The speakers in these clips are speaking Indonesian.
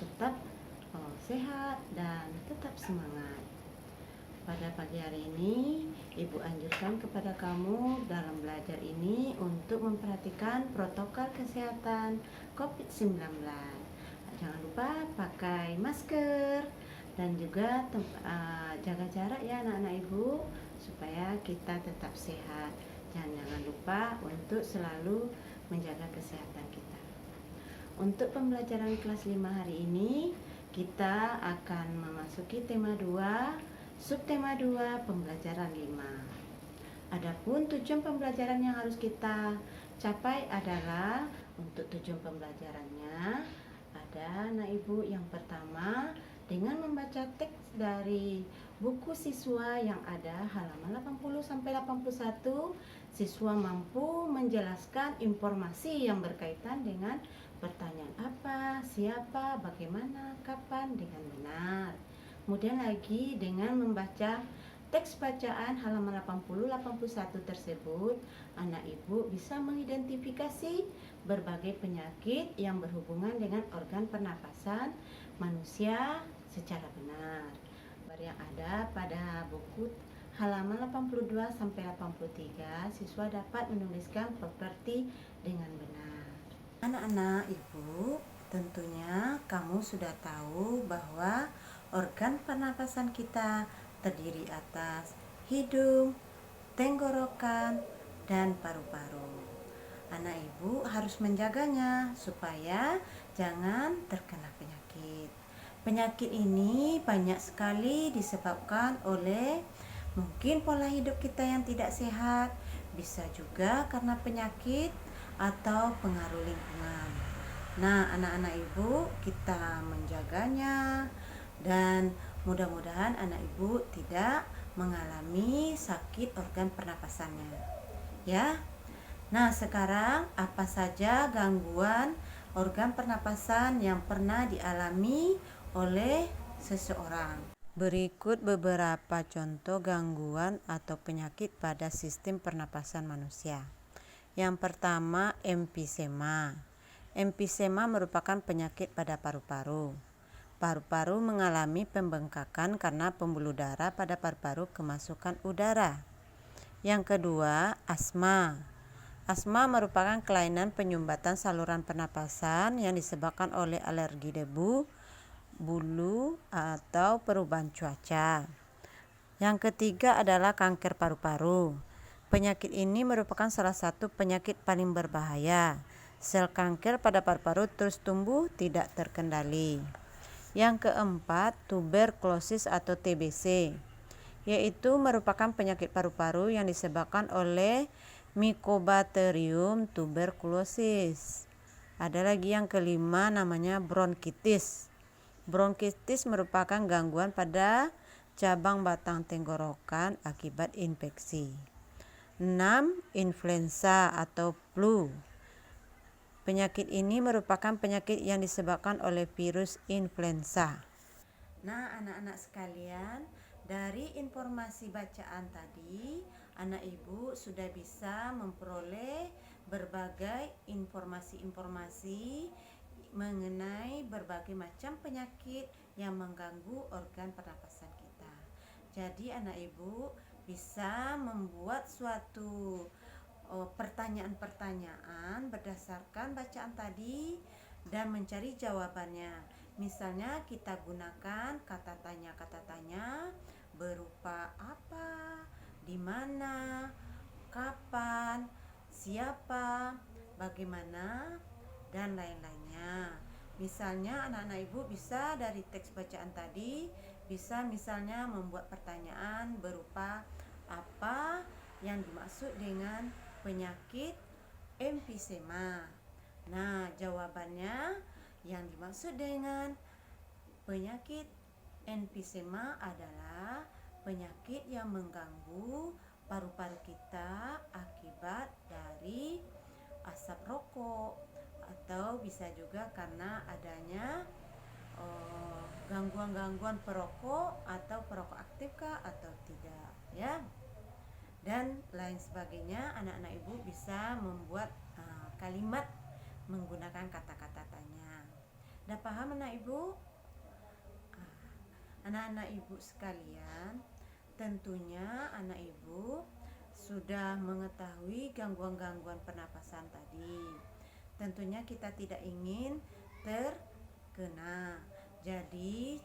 tetap sehat dan tetap semangat. Pada pagi hari ini, Ibu anjurkan kepada kamu dalam belajar ini untuk memperhatikan protokol kesehatan COVID-19. Jangan lupa pakai masker dan juga jaga jarak ya anak-anak Ibu, supaya kita tetap sehat. Jangan lupa untuk selalu menjaga kesehatan kita. Untuk pembelajaran kelas 5 hari ini, kita akan memasuki tema 2, subtema 2, pembelajaran 5. Adapun tujuan pembelajaran yang harus kita capai adalah, untuk tujuan pembelajarannya ada anak ibu, yang pertama dengan membaca teks dari buku siswa yang ada halaman 80 sampai 81, siswa mampu menjelaskan informasi yang berkaitan dengan pertanyaan apa, siapa, bagaimana, kapan dengan benar. Kemudian lagi dengan membaca teks bacaan halaman 80-81 tersebut, anak ibu bisa mengidentifikasi berbagai penyakit yang berhubungan dengan organ pernapasan manusia secara benar. Yang ada pada buku halaman 82 sampai 83, siswa dapat menuliskan properti dengan benar. Anak-anak ibu, tentunya kamu sudah tahu bahwa organ pernapasan kita terdiri atas hidung, tenggorokan, dan paru-paru. Anak ibu harus menjaganya supaya jangan terkena penyakit. Penyakit ini banyak sekali disebabkan oleh mungkin pola hidup kita yang tidak sehat, bisa juga karena penyakit atau pengaruh lingkungan. Nah, anak-anak ibu, kita menjaganya dan mudah-mudahan anak ibu tidak mengalami sakit organ pernapasannya. Ya. Nah, sekarang apa saja gangguan organ pernapasan yang pernah dialami oleh seseorang? Berikut beberapa contoh gangguan atau penyakit pada sistem pernapasan manusia. Yang pertama, emfisema. Emfisema merupakan penyakit pada paru-paru. Paru-paru mengalami pembengkakan karena pembuluh darah pada paru-paru kemasukan udara. Yang kedua, asma. Asma merupakan kelainan penyumbatan saluran pernapasan yang disebabkan oleh alergi debu, bulu, atau perubahan cuaca. Yang ketiga adalah kanker paru-paru. Penyakit ini merupakan salah satu penyakit paling berbahaya. Sel kanker pada paru-paru terus tumbuh tidak terkendali. Yang keempat, tuberkulosis atau TBC, yaitu merupakan penyakit paru-paru yang disebabkan oleh Mycobacterium tuberculosis. Ada lagi yang kelima, namanya bronkitis. Bronkitis merupakan gangguan pada cabang batang tenggorokan akibat infeksi. 6. Influenza atau flu. Penyakit ini merupakan penyakit yang disebabkan oleh virus influenza. Nah, anak-anak sekalian, dari informasi bacaan tadi, anak ibu sudah bisa memperoleh berbagai informasi-informasi mengenai berbagai macam penyakit yang mengganggu organ pernapasan kita. Jadi anak ibu bisa membuat suatu pertanyaan-pertanyaan berdasarkan bacaan tadi dan mencari jawabannya. Misalnya kita gunakan kata tanya berupa apa, di mana, kapan, siapa, bagaimana, dan lain-lainnya. Misalnya anak-anak ibu bisa dari teks bacaan tadi, bisa misalnya membuat pertanyaan berupa apa yang dimaksud dengan penyakit emfisema. Nah, jawabannya yang dimaksud dengan penyakit emfisema adalah penyakit yang mengganggu paru-paru kita akibat dari asap rokok, atau bisa juga karena adanya gangguan-gangguan perokok atau perokok aktifkah atau tidak, ya. Dan lain sebagainya. Anak-anak ibu bisa membuat kalimat menggunakan kata-kata tanya. Udah paham anak ibu? Anak-anak ibu sekalian, tentunya anak ibu sudah mengetahui gangguan-gangguan pernapasan tadi. Tentunya kita tidak ingin terkena. Jadi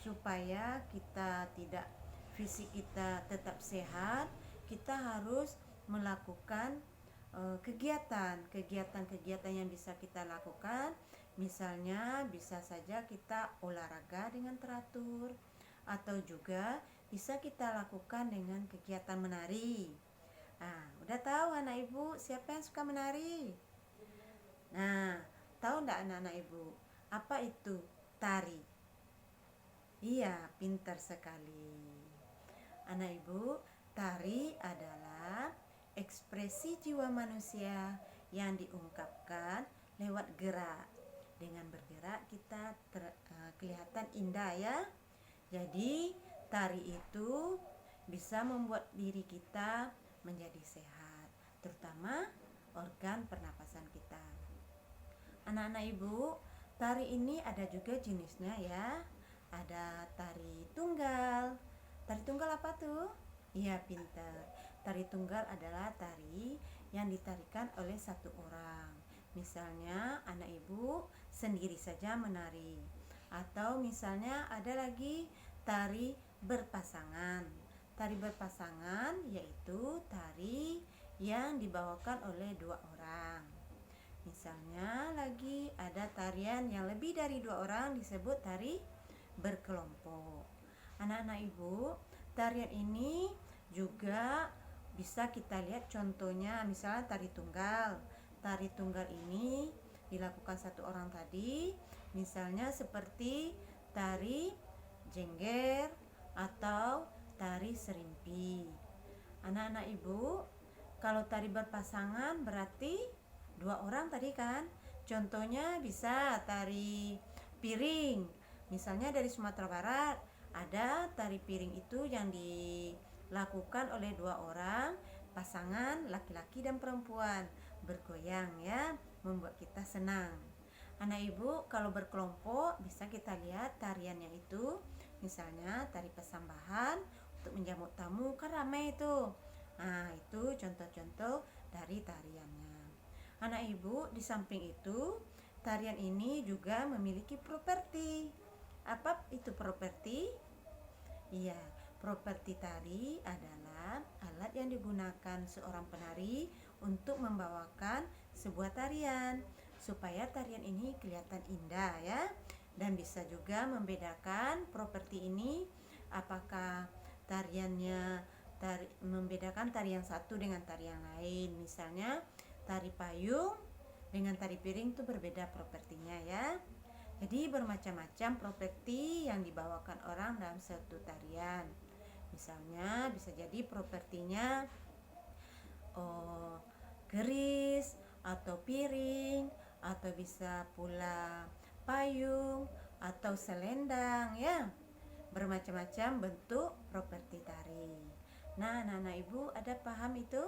supaya kita tidak, fisik kita tetap sehat, kita harus melakukan kegiatan yang bisa kita lakukan. Misalnya bisa saja kita olahraga dengan teratur, atau juga bisa kita lakukan dengan kegiatan menari. Udah tahu anak ibu siapa yang suka menari? Tahu enggak anak-anak ibu apa itu tari? Iya, pintar sekali anak ibu. Tari adalah ekspresi jiwa manusia yang diungkapkan lewat gerak. Dengan bergerak kita kelihatan indah ya. Jadi tari itu bisa membuat diri kita menjadi sehat, terutama organ pernapasan kita. Anak-anak ibu, tari ini ada juga jenisnya ya. Ada tari tunggal. Tari tunggal apa tuh? Iya, pintar. Tari tunggal adalah tari yang ditarikan oleh satu orang. Misalnya anak ibu sendiri saja menari, atau misalnya ada lagi tari berpasangan. Tari berpasangan yaitu tari yang dibawakan oleh dua orang. Misalnya lagi ada tarian yang lebih dari dua orang, disebut tari berkelompok. Anak-anak ibu, tarian ini juga bisa kita lihat contohnya, misalnya tari tunggal. Tari tunggal ini dilakukan satu orang tadi, misalnya seperti tari jengger atau tari serimpi. Anak-anak ibu, kalau tari berpasangan berarti dua orang tadi kan. Contohnya bisa tari piring. Misalnya dari Sumatera Barat ada tari piring itu yang dilakukan oleh dua orang, pasangan laki-laki dan perempuan, bergoyang ya, membuat kita senang. Anak ibu, kalau berkelompok bisa kita lihat tariannya itu, misalnya tari pesambahan untuk menjamu tamu, kan ramai itu. Itu contoh-contoh dari tariannya. Anak ibu, di samping itu tarian ini juga memiliki properti. Apa itu properti? Iya, properti tari adalah alat yang digunakan seorang penari untuk membawakan sebuah tarian, supaya tarian ini kelihatan indah ya. Dan bisa juga membedakan properti ini, apakah tariannya membedakan tarian satu dengan tarian lain. Misalnya tari payung dengan tari piring itu berbeda propertinya ya. Jadi bermacam-macam properti yang dibawakan orang dalam suatu tarian. Misalnya bisa jadi propertinya keris atau piring, atau bisa pula payung atau selendang ya. Bermacam-macam bentuk properti tari. Anak-anak ibu ada paham itu?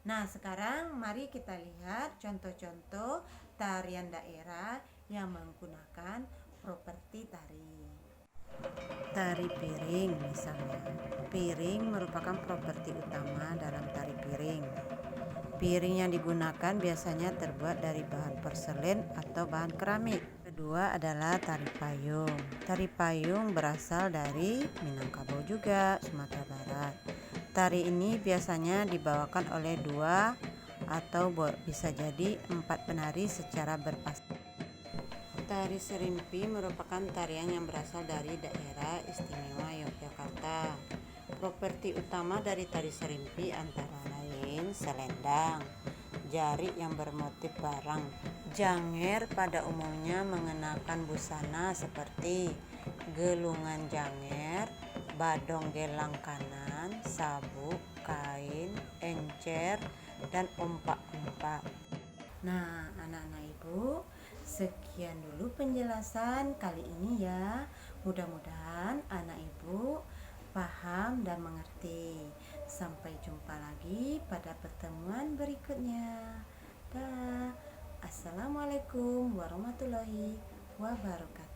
Sekarang mari kita lihat contoh-contoh tarian daerah yang menggunakan properti tari. Tari piring misalnya. Piring merupakan properti utama dalam tari piring. Piring yang digunakan biasanya terbuat dari bahan porselen atau bahan keramik. Kedua adalah tari payung. Tari payung berasal dari Minangkabau juga, Sumatera Barat. Tari ini biasanya dibawakan oleh dua atau bisa jadi 4 penari secara berpasangan. Tari serimpi merupakan tarian yang berasal dari daerah istimewa Yogyakarta. Properti utama dari tari serimpi antara lain selendang, jari yang bermotif barang. Janger pada umumnya mengenakan busana seperti gelungan janger, badong gelang kanan, sabuk, kain, encer, dan ompak-ompak. Anak-anak ibu, sekian dulu penjelasan kali ini ya. Mudah-mudahan anak ibu paham dan mengerti. Sampai jumpa lagi pada pertemuan berikutnya. Dah. Assalamualaikum warahmatullahi wabarakatuh.